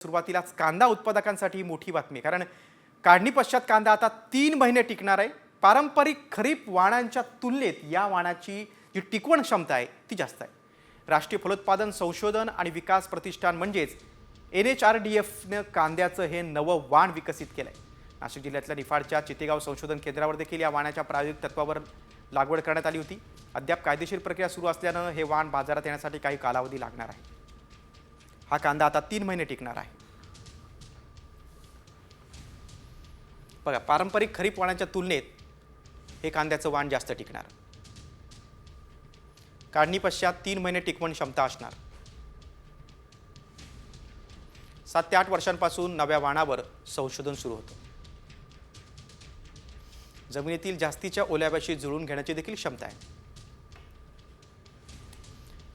सुरुवातीलाच कांदा उत्पादकांसाठी मोठी बातमी, कारण काढणी पश्चात कांदा आता 3 महिने टिकणार आहे. पारंपरिक खरीप वाणांच्या तुलनेत या वाणाची जी टिकवण क्षमता आहे ती जास्त आहे. राष्ट्रीय फलोत्पादन संशोधन आणि विकास प्रतिष्ठान म्हणजेच NHRDFनं कांद्याचं हे नवं वाण विकसित केलंय. नाशिक जिल्ह्यातल्या निफाडच्या चितेगाव संशोधन केंद्रावर देखील या वाणाच्या प्रायोगिक तत्वावर लागवड करण्यात आली होती. अद्याप कायदेशीर प्रक्रिया सुरू असल्यानं हे वाण बाजारात येण्यासाठी काही कालावधी लागणार आहे. हा कांदा आता 3 महिने टिकणार आहे. बघा, पारंपरिक खरीप वाणांच्या तुलनेत हे कांद्याचं वाण जास्त टिकणार. काढणी पश्चात 3 महिने टिकवण क्षमता असणार. 7 ते 8 वर्षांपासून नव्या वाणावर संशोधन सुरू होतं. जमिनीतील जास्तीच्या ओल्याव्याशी जुळून घेण्याची देखील क्षमता आहे.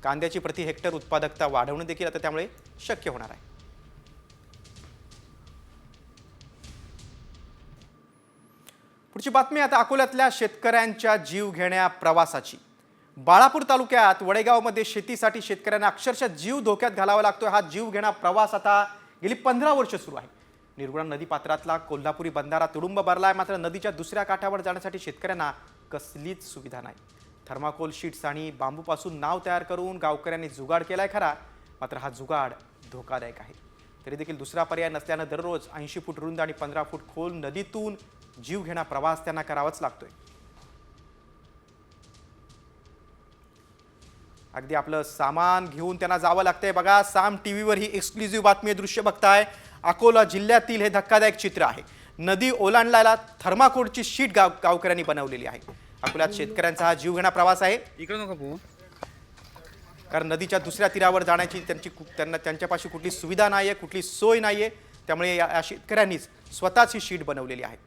कांद्याची प्रति हेक्टर उत्पादकता वाढवणे देखील आता त्यामुळे शक्य होणार आहे. पुढची बातमी आता अकोल्यातल्या शेतकऱ्यांच्या जीवघेण्या प्रवासाची. बाळापूर तालुक्यात वडेगावमध्ये शेतीसाठी शेतकऱ्यांना अक्षरशः जीव धोक्यात घालावा लागतोय. हा जीवघेणा प्रवास आता गेली 15 वर्ष सुरू आहे. निर्गुणा नदी पात्रातला कोल्हापुरी बंधारा तुडुंब भरलाय, मात्र नदीच्या दुसऱ्या काठावर जाण्यासाठी शेतकऱ्यांना कसलीच सुविधा नाही. थर्माकोल शीट्स आणि बांबूपासून नाव तयार करून गावकऱ्यांनी जुगाड केलाय खरा, मात्र हा जुगाड धोकादायक आहे. तरी देखील दुसरा पर्याय नसल्यानं दररोज 80 फूट रुंद आणि 15 फूट खोल नदीतून जीवघेणा प्रवास त्यांना करावाच लागतोय. अगदी आपलं सामान घेऊन त्यांना जावं लागतंय. बघा, साम टीव्हीवर ही एक्सक्लुझिव्ह बातमी दृश्य बघताय. अकोला जिल्ह्यातील हे धक्कादायक चित्र आहे. नदी ओलांडलायला थर्माकोलची शीट गावकऱ्यांनी बनवलेली आहे. अकोल्यात शेतकऱ्यांचा हा जीवघेणा प्रवास आहे. कारण नदीच्या दुसऱ्या तीरावर जाण्याची त्यांच्यापाशी कुठली सुविधा नाहीये, कुठली सोय नाहीये. त्यामुळे या शेतकऱ्यांनीच स्वतःच ही शीट बनवलेली आहे.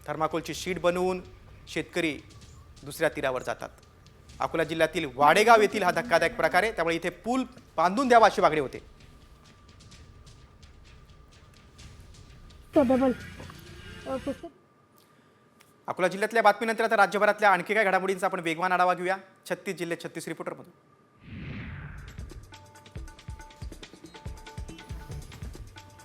थर्माकोलची शीट बनवून शेतकरी दुसऱ्या तीरावर जातात. अकोला जिल्ह्यातील वाडेगाव येथील हा धक्कादायक प्रकार आहे. त्यामुळे इथे पूल बांधून द्यावा अशी मागणी होते. अकोला जिल्ह्यातल्या बातमीनंतर आता राज्यभरातल्या आणखी काय घडामोडींचा आपण वेगवान आढावा घेऊया 36 जिल्हे 36 रिपोर्टरमधून.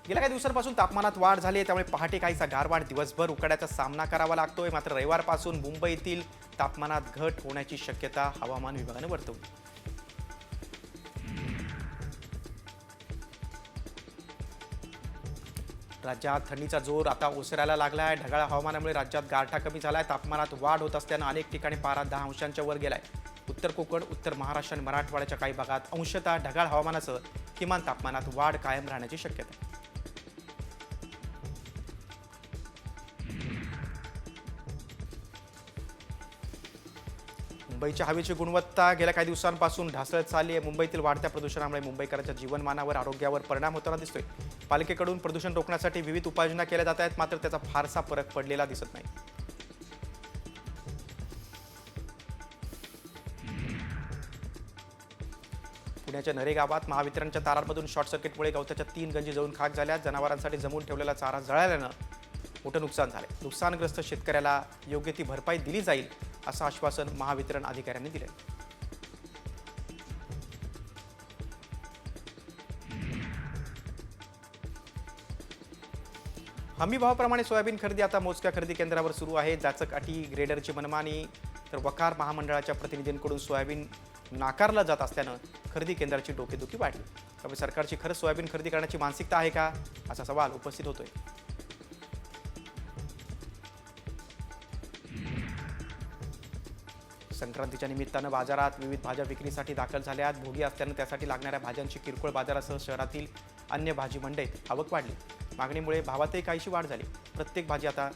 गेल्या काही दिवसांपासून तापमानात वाढ झाली आहे. त्यामुळे पहाटे काहीसा गारवाट, दिवसभर उकाड्याचा सामना करावा लागतोय. मात्र रविवारपासून मुंबईतील तापमानात घट होण्याची शक्यता हवामान विभागाने वर्तवली. राज्यात थंडीचा जोर आता ओसरायला लागला आहे. ढगाळ हवामानामुळे राज्यात गारठा कमी झाला आहे. तापमानात वाढ होत असल्यानं अनेक ठिकाणी पारा 10 अंशांच्या वर गेलाय. उत्तर कोकण, उत्तर महाराष्ट्र आणि मराठवाड्याच्या काही भागात अंशतः ढगाळ हवामानासह किमान तापमानात वाढ कायम राहण्याची शक्यता आहे. मुंबईच्या हवेची गुणवत्ता गेल्या काही दिवसांपासून ढासळत चालली आहे. मुंबईतील वाढत्या प्रदूषणामुळे मुंबईकरांच्या जीवनमानावर, आरोग्यावर परिणाम होताना दिसतोय. पालिकेकडून प्रदूषण रोखण्यासाठी विविध उपाययोजना केल्या जात आहेत, मात्र त्याचा फारसा फरक पडलेला दिसत नाही. पुण्याच्या नरे गावात महावितरणच्या तारांमधून शॉर्ट सर्किटमुळे गवताच्या 3 गंजी जळून खाक झाल्या. जनावरांसाठी जमून ठेवलेला चारा जळाल्यानं मोठं नुकसान झाले. नुकसानग्रस्त शेतकऱ्याला योग्य ती भरपाई दिली जाईल असं आश्वासन महावितरण अधिकाऱ्यांनी दिले. हमी भावाप्रमाणे सोयाबीन खरेदी आता मोजक्या खरेदी केंद्रावर सुरू आहे. जाचक अटी, ग्रेडरची मनमानी, तर वकार महामंडळाच्या प्रतिनिधींकडून सोयाबीन नाकारलं जात असल्यानं खरेदी केंद्राची डोकेदुखी वाढली. त्यामुळे सरकारची खरंच सोयाबीन खरेदी करण्याची मानसिकता आहे का, असा सवाल उपस्थित होतोय. संक्रांतीच्या निमित्तानं बाजारात विविध भाज्या विक्रीसाठी दाखल झाल्या आहेत. भोगी असल्यानं त्यासाठी लागणाऱ्या भाज्यांची किरकोळ बाजारासह शहरातील अन्य भाजी मंडईत आवक वाढली. मागणीमुळे भावातही काहीशी वाढ झाली. प्रत्येक भाजी आता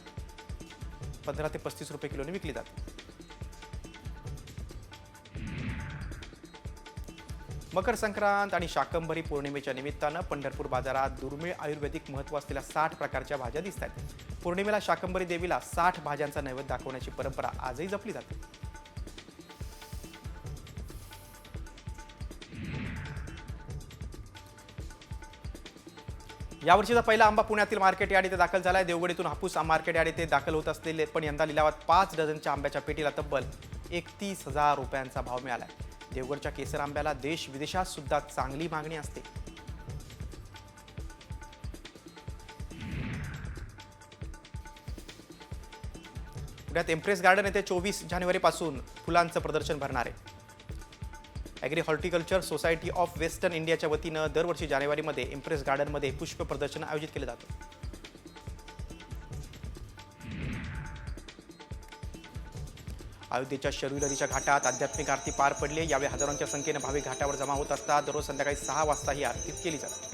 15 ते 35 रुपये किलोने विकली जाते. मकर संक्रांत आणि शाकंभरी पौर्णिमेच्या निमित्तानं पंढरपूर बाजारात दुर्मिळ आयुर्वेदिक महत्त्व असलेल्या 60 प्रकारच्या भाज्या दिसत आहेत. पौर्णिमेला शाकंभरी देवीला 60 भाज्यांचा नैवेद्य दाखवण्याची परंपरा आजही जपली जाते. यावर्षीचा पहिला आंबा पुण्यातील मार्केट यार्ड इथे दाखल झाला आहे. देवगडीतून हापूस मार्केट यार्ड इथे दाखल होत असलेले पण यंदा लिलावात 5 डझनच्या आंब्याच्या पेटीला तब्बल 31,000 रुपयांचा भाव मिळाला आहे. देवगडच्या केसर आंब्याला देश विदेशात सुद्धा चांगली मागणी असते. पुण्यात एम्प्रेस गार्डन येथे 24 जानेवारीपासून फुलांचं प्रदर्शन भरणार आहे. Agree horticulture society of western इंडियाच्या वतीनं दरवर्षी जानेवारीमध्ये एम्प्रेस गार्डनमध्ये पुष्प प्रदर्शन आयोजित केलं जातं. अयोध्येच्या शरयू नदीच्या घाटात आध्यात्मिक आरती पार पडली. यावेळी हजारोंच्या संख्येनं भाविक घाटावर जमा होत असतात. दररोज संध्याकाळी 6 वाजता ही आरती केली जाते.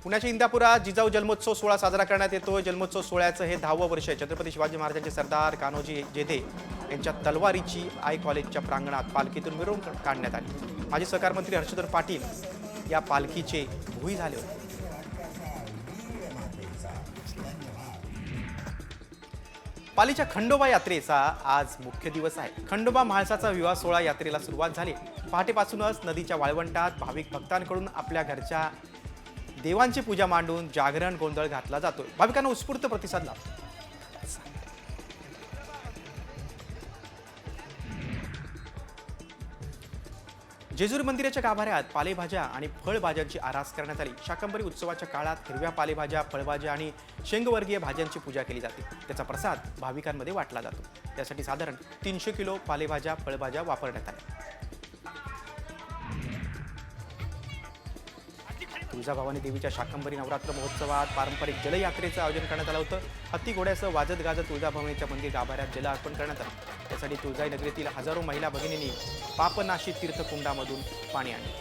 पुण्याच्या इंदापुरात जिजाऊ जन्मोत्सव सोहळा साजरा करण्यात येतोय. जन्मोत्सव सोहळ्याचं हे 10वं वर्ष आहे. छत्रपती शिवाजी महाराजांचे सरदार कान्होजी जेधे यांच्या तलवारीची आय कॉलेजच्या प्रांगणात पालखीतून मिरवणूक काढण्यात आली. माजी सहकार मंत्री हर्षवर्धन पाटील या पालखीचे भुई झाले होते. पालीच्या खंडोबा यात्रेचा आज मुख्य दिवस आहे. खंडोबा म्हाळसाचा विवाह सोहळा यात्रेला सुरुवात झाली. पहाटेपासूनच नदीच्या वाळवंटात भाविक भक्तांकडून आपल्या घरच्या देवांची पूजा मांडून जागरण गोंधळ घातला जातोय. भाविकांना उत्स्फूर्त प्रतिसाद लाभतो. जेजुरी मंदिराच्या गाभाऱ्यात पालेभाज्या आणि फळभाज्यांची आरास करण्यात आली. शाकंभरी उत्सवाच्या काळात हिरव्या पालेभाज्या, फळभाज्या आणि शेंगवर्गीय भाज्यांची पूजा केली जाते. त्याचा प्रसाद भाविकांमध्ये वाटला जातो. त्यासाठी साधारण 300 किलो पालेभाज्या, फळभाज्या वापरण्यात आल्या. तुळजाभवानी देवीच्या शाकंभरी नवरात्र महोत्सवात पारंपरिक जलयात्रेचं आयोजन करण्यात आलं होतं. हत्ती घोड्यासह वाजत गाजत तुळजाभवानीच्या मंदिर गाभाऱ्यात जल अर्पण करण्यात आलं. त्यासाठी तुळजाई नगरीतील हजारो महिला भगिनींनी पापनाशी तीर्थकुंडामधून पाणी आणले.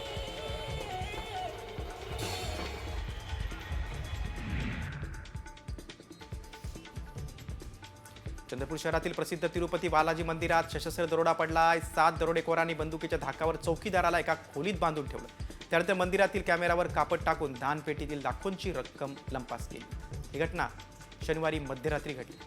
चंद्रपूर शहरातील प्रसिद्ध तिरुपती बालाजी मंदिरात सशस्त्र दरोडा पडलाय. 7 दरोडेखोरांनी बंदुकीच्या धाकावर चौकीदाराला एका खोलीत बांधून ठेवलं. त्यानंतर मंदिरातील कॅमेऱ्यावर कापड टाकून दानपेटीतील लाखोंची रक्कम लंपास केली. ही घटना शनिवारी मध्यरात्री घडली.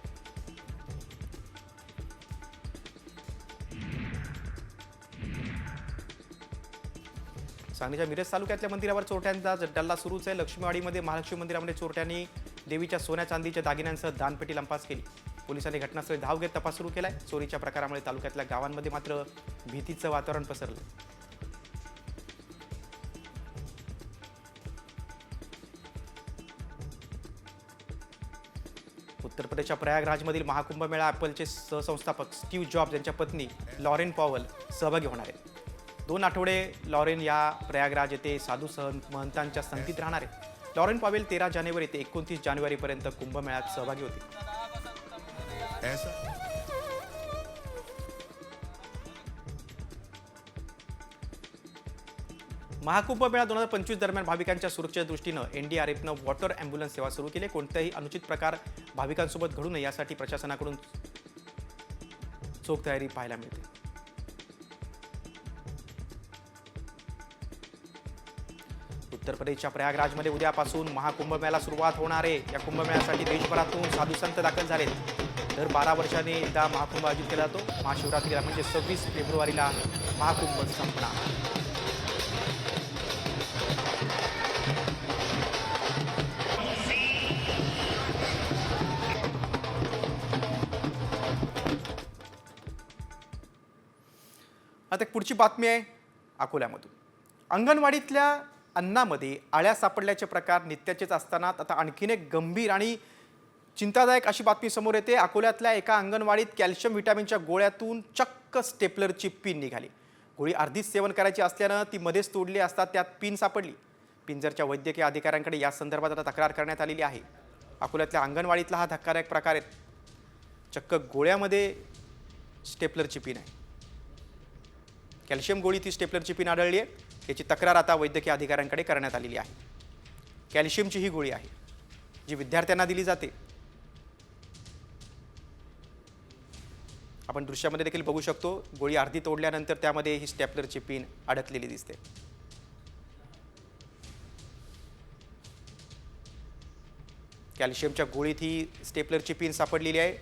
सांगलीच्या मिरज तालुक्यातल्या मंदिरावर चोरट्यांचा डल्ला सुरूच आहे. लक्ष्मीवाडीमध्ये महालक्ष्मी मंदिरामध्ये चोरट्यांनी देवीच्या सोन्या चांदीच्या दागिन्यांसह दानपेटी लंपास केली. पोलिसांनी घटनास्थळी धाव घेत तपास सुरू केलाय. चोरीच्या प्रकारामुळे तालुक्यातल्या गावांमध्ये मात्र भीतीचं वातावरण पसरलं. उत्तर प्रदेशच्या प्रयागराजमधील महाकुंभमेळा ॲपलचे सहसंस्थापक स्टीव्ह जॉब्स यांच्या पत्नी लॉरेन पॉवल सहभागी होणार आहेत. 2 आठवडे लॉरेन या प्रयागराज येथे साधू महंतांच्या संगतीत राहणार आहे. लॉरेन पॉवेल 13 जानेवारी ते 29 जानेवारीपर्यंत कुंभमेळ्यात सहभागी होतील. महाकुंभमेळा 2025 दरम्यान भाविकांच्या सुरक्षेच्या दृष्टीनं एनडीआरएफनं वॉटर ॲम्ब्युलन्स सेवा सुरू केली. कोणताही अनुचित प्रकार भाविकांसोबत घडू नये यासाठी प्रशासनाकडून चोख तयारी पाहायला मिळते. उत्तर प्रदेशच्या प्रयागराजमध्ये उद्यापासून महाकुंभमेळ्याला सुरुवात होणार आहे. या कुंभमेळ्यासाठी देशभरातून साधू संत दाखल झालेत. दर 12 वर्षांनी एकदा महाकुंभ आयोजित केला जातो. महाशिवरात्रीला म्हणजे 26 फेब्रुवारीला महाकुंभ संपणार. आता एक पुढची बातमी आहे अकोल्यामधून. अंगणवाडीतल्या अन्नामध्ये आळ्या सापडल्याचे प्रकार नित्याचेच असताना आता आणखीन एक गंभीर आणि चिंतादायक अशी बातमी समोर येते. अकोल्यातल्या एका अंगणवाडीत कॅल्शियम व्हिटॅमिनच्या गोळ्यातून चक्क स्टेपलरची पिन निघाली. गोळी अर्धीच सेवन करायची असल्यानं ती मध्येच तोडली असता त्यात पिन सापडली. पिंजरच्या वैद्यकीय अधिकाऱ्यांकडे या संदर्भात आता तक्रार करण्यात आलेली आहे. अकोल्यातल्या अंगणवाडीतला हा धक्कादायक प्रकार आहे. चक्क गोळ्यामध्ये स्टेपलरची पिन आहे. कॅल्शियम गोळी ती स्टेपलरची पिन आढळली आहे. याची तक्रार आता वैद्यकीय अधिकाऱ्यांकडे करण्यात आलेली आहे. कॅल्शियमची ही गोळी आहे जी विद्यार्थ्यांना दिली जाते. आपण दृश्यामध्ये देखील बघू शकतो. गोळी अर्धी तोडल्यानंतर त्यामध्ये ही स्टेपलरची पिन अडकलेली दिसते. कॅल्शियमच्या गोळीत ही स्टेपलरची पिन सापडलेली आहे.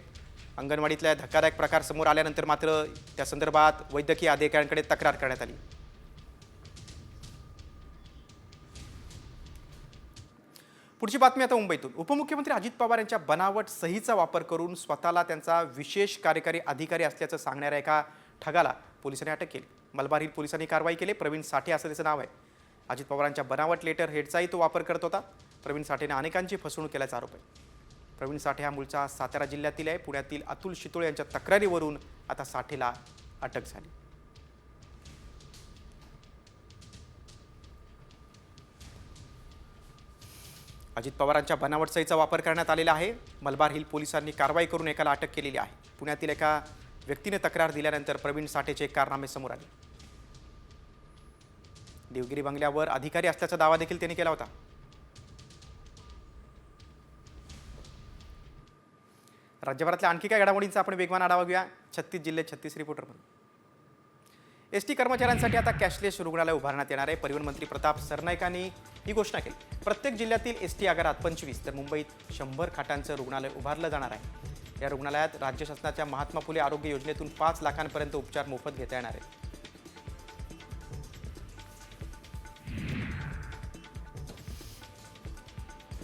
अंगणवाडीतल्या धक्कादायक प्रकार समोर आल्यानंतर मात्र त्या संदर्भात वैद्यकीय अधिकाऱ्यांकडे तक्रार करण्यात आली. पुढची बातमी आता मुंबईतून. उपमुख्यमंत्री अजित पवार यांच्या बनावट सहीचा वापर करून स्वतःला त्यांचा विशेष कार्यकारी अधिकारी असल्याचं सांगणाऱ्या एका ठगाला पोलिसांनी अटक केली. मलबार हिल पोलिसांनी कारवाई केली. प्रवीण साठे असं त्याचं नाव आहे. अजित पवारांच्या बनावट लेटर हेडचाही तो वापर करत होता. प्रवीण साठेने अनेकांची फसवणूक केल्याचा आरोप आहे. प्रवीण साठे हा मूळचा सातारा जिल्ह्यातील आहे. पुण्यातील अतुल शितोळे यांच्या तक्रारीवरून आता साठेला अटक झाली. अजित पवारांच्या बनावट सहीचा वापर करण्यात आलेला आहे. मलबार हिल पोलिसांनी कारवाई करून एकाला अटक केलेली आहे. पुण्यातील एका व्यक्तीने तक्रार दिल्यानंतर प्रवीण साठेचे कारनामे समोर आले. देवगिरी बंगल्यावर अधिकारी असल्याचा दावा देखील त्यांनी केला होता. राज्यभरातल्या आणखी काय घडामोडींचा आपण वेगवान आढावा घेऊया 36 जिल्हे 36 रिपोर्टरमध्ये. एसटी कर्मचाऱ्यांसाठी आता कॅशलेस रुग्णालय उभारण्यात येणार आहे. परिवहन मंत्री प्रताप सरनाईकांनी ही घोषणा केली. प्रत्येक जिल्ह्यातील एसटी आगारात 25 तर मुंबईत 100 खाटांचं रुग्णालय उभारलं जाणार आहे. या रुग्णालयात राज्य शासनाच्या महात्मा फुले आरोग्य योजनेतून 5 लाखांपर्यंत उपचार मोफत घेता येणार आहेत.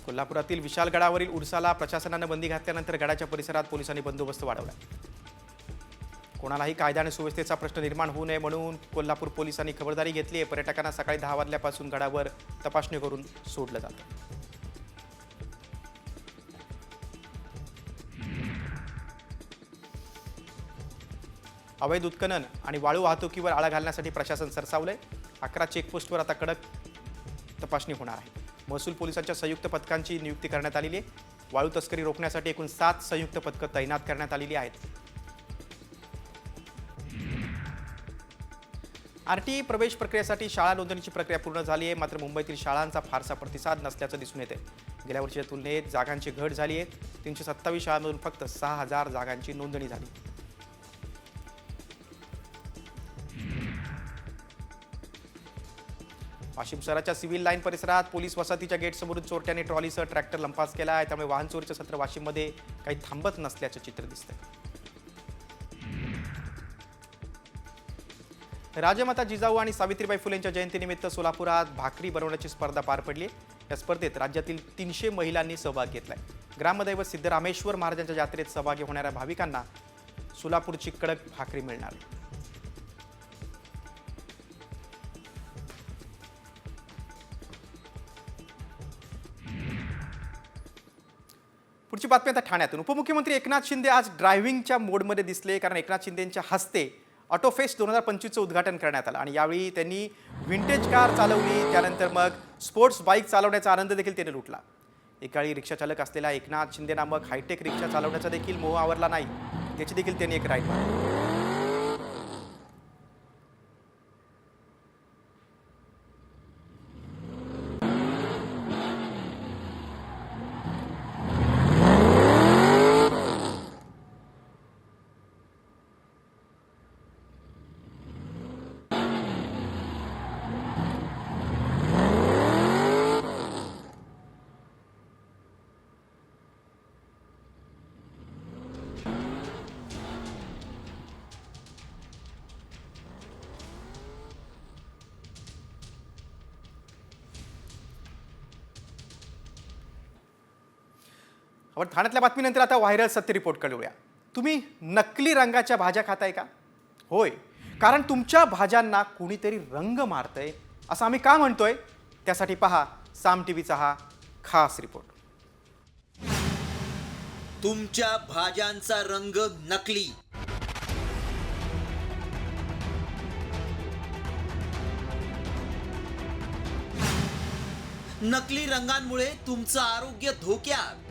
कोल्हापुरातील विशाल गडावरील उरसाला प्रशासनानं बंदी घातल्यानंतर गडाच्या परिसरात पोलिसांनी बंदोबस्त वाढवला. कोणालाही कायदा आणि सुव्यवस्थेचा प्रश्न निर्माण होऊ नये म्हणून कोल्हापूर पोलिसांनी खबरदारी घेतली आहे. पर्यटकांना सकाळी 10 वाजल्यापासून गडावर तपासणी करून सोडलं जातं. अवैध उत्खनन आणि वाळू वाहतुकीवर आळा घालण्यासाठी प्रशासन सरसावलंय. 11 चेकपोस्टवर आता कडक तपासणी होणार आहे. महसूल पोलिसांच्या संयुक्त पथकांची नियुक्ती करण्यात आलेली आहे. वाळू तस्करी रोखण्यासाठी एकूण 7 संयुक्त पथकं तैनात करण्यात आलेली आहेत. आरटीई प्रवेश प्रक्रियेसाठी शाळा नोंदणीची प्रक्रिया पूर्ण झाली आहे. मात्र मुंबईतील शाळांचा फारसा प्रतिसाद नसल्याचं दिसून येते. गेल्या वर्षीच्या तुलनेत जागांची घट झाली आहे. 327 शाळांमधून फक्त 6000 जागांची नोंदणी झाली. वाशिम शहराच्या सिव्हिल लाईन परिसरात पोलीस वसाहतीच्या गेटसमोरून चोरट्यांनी ट्रॉलीसह ट्रॅक्टर लंपास केला आहे. त्यामुळे वाहन चोरीचं सत्र वाशिममध्ये काही थांबत नसल्याचं चित्र दिसतंय. राजमाता जिजाऊ आणि सावित्रीबाई फुलेंच्या जयंतीनिमित्त सोलापुरात भाकरी बनवण्याची स्पर्धा पार पडली. या स्पर्धेत राज्यातील 300 महिलांनी सहभाग घेतलाय. ग्रामदैवत सिद्धरामेश्वर महाराजांच्या यात्रेत सहभागी होणाऱ्या भाविकांना सोलापूरची कडक भाकरी मिळणार. पुढची बातमी आता ठाण्यातून. उपमुख्यमंत्री एकनाथ शिंदे आज ड्रायव्हिंगच्या मोडमध्ये दिसले. कारण एकनाथ शिंदेंच्या हस्ते ऑटोफेस्ट 2025चं उद्घाटन करण्यात आलं आणि यावेळी त्यांनी विंटेज कार चालवली. त्यानंतर मग स्पोर्ट्स बाईक चालवण्याचा आनंद देखील त्याने लुटला. एकाळी रिक्षा चालक असलेला एकनाथ शिंदे नामक हायटेक रिक्षा चालवण्याचा देखील मोह आवरला नाही. त्याची देखील त्यांनी एक राईड मारली. आपण ठाण्यातल्या बातमीनंतर आता व्हायरल सत्य रिपोर्ट करूया. तुम्ही नकली रंगाच्या भाज्या खाताय का? होय, कारण तुमच्या भाज्यांना कुणीतरी रंग मारतंय असं आम्ही का म्हणतोय? त्यासाठी पहा साम टीव्हीचा हा खास रिपोर्ट. तुमच्या भाज्यांचा रंग नकली. नकली रंगांमुळे तुमचं आरोग्य धोक्यात.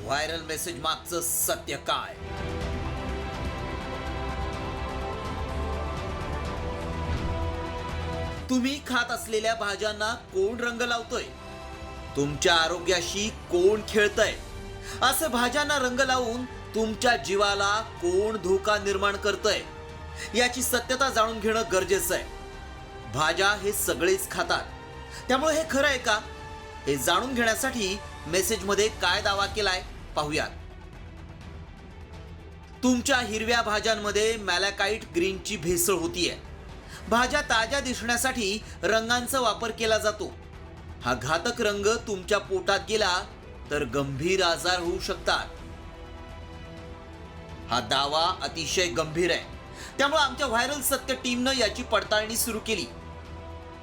व्हायरल मेसेज मागचं सत्य काय? तुम्ही खात असलेल्या भाज्यांना कोण रंग लावतोय? तुमच्या आरोग्याशी कोण खेळतंय? असे भाज्यांना रंग लावून तुमच्या जीवाला कोण धोका निर्माण करतंय? याची सत्यता जाणून घेणं गरजेचं आहे. भाज्या हे सगळेच खातात, त्यामुळे हे खरं आहे का हे जाणून घेण्यासाठी मेसेजमध्ये काय दावा केलाय पाहूयात. तुमच्या हिरव्या भाज्यांमध्ये मॅलाकाइट ग्रीनची भेसळ होतीये. भाज्या ताज्या दिसण्यासाठी रंगांचा वापर केला जातो. हा घातक रंग तुमच्या पोटात गेला तर गंभीर आजार होऊ शकतात. हा दावा अतिशय गंभीर आहे. त्यामुळे आमच्या व्हायरल सत्य टीमनं याची पडताळणी सुरू केली.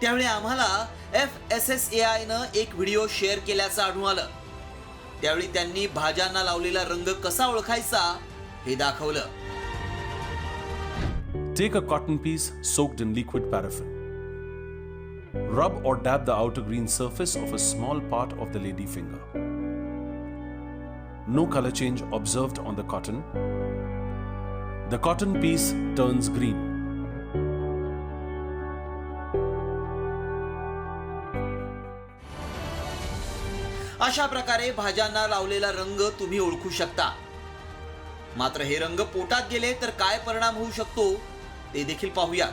त्यावेळी आम्हाला FSSAI नं एक व्हिडिओ शेअर केल्याचं आढळून आलं. त्यावेळी त्यांनी भाज्यांना लावलेला रंग कसा ओळखायचा हे दाखवलं. Take a cotton piece soaked in liquid paraffin. Rub or dab the outer green surface of a small part of the lady finger. No color change observed on the cotton. The cotton piece turns green. अशा प्रकारे भाज्यांना लावलेला रंग तुम्ही ओळखू शकता. मात्र हे रंग पोटात गेले तर काय परिणाम होऊ शकतो ते देखील पाहूया.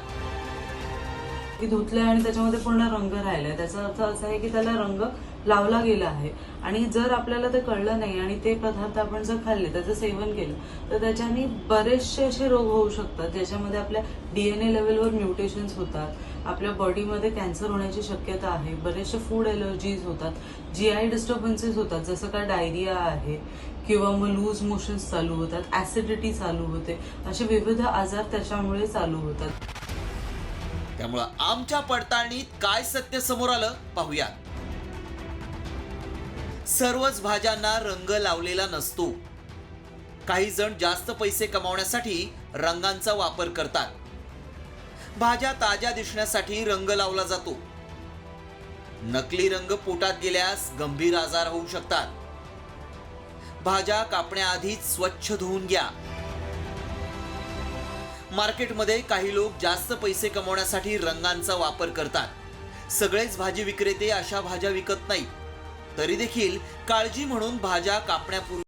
की धुतलंय आणि त्याच्यामध्ये पूर्ण रंग राहिलाय, त्याचा अर्थ असा आहे की त्याला रंग लावला गेला आहे. आणि जर आपल्याला ते कळलं नाही आणि ते पदार्थ आपण जर खाल्ले, त्याचं सेवन केलं, तर त्याच्याने बरेचसे असे रोग होऊ शकतात ज्याच्यामध्ये आपल्या DNA लेवलवर म्युटेशन्स होतात, आपल्या बॉडीमध्ये कॅन्सर होण्याची शक्यता आहे, बरेचसे फूड एलर्जीज होतात, GI डिस्टर्बन्सेस होतात, जसं का डायरिया आहे किंवा मग लूज मोशन्स चालू होतात, ऍसिडिटी चालू होते, असे विविध आजार त्याच्यामुळे चालू होतात. त्यामुळं आमच्या पडताळणीत काय सत्य समोर आलं पाहूया. सर्वच भाज्यांना रंग लावलेला नसतो. काही जण जास्त पैसे कमावण्यासाठी रंगांचा वापर करतात. भाज्या ताज्या दिसण्यासाठी रंग लावला जातो. नकली रंग पोटात गेल्यास गंभीर आजार होऊ शकतात. भाज्या कापण्याआधीच स्वच्छ धुवून घ्या. मार्केटमध्ये काही लोक जास्त पैसे कमवण्यासाठी रंगांचा वापर करतात. सगळेच भाजी विक्रेते अशा भाज्या विकत नाहीत. तरी देखील काळजी म्हणून भाज्या कापण्यापूर्वी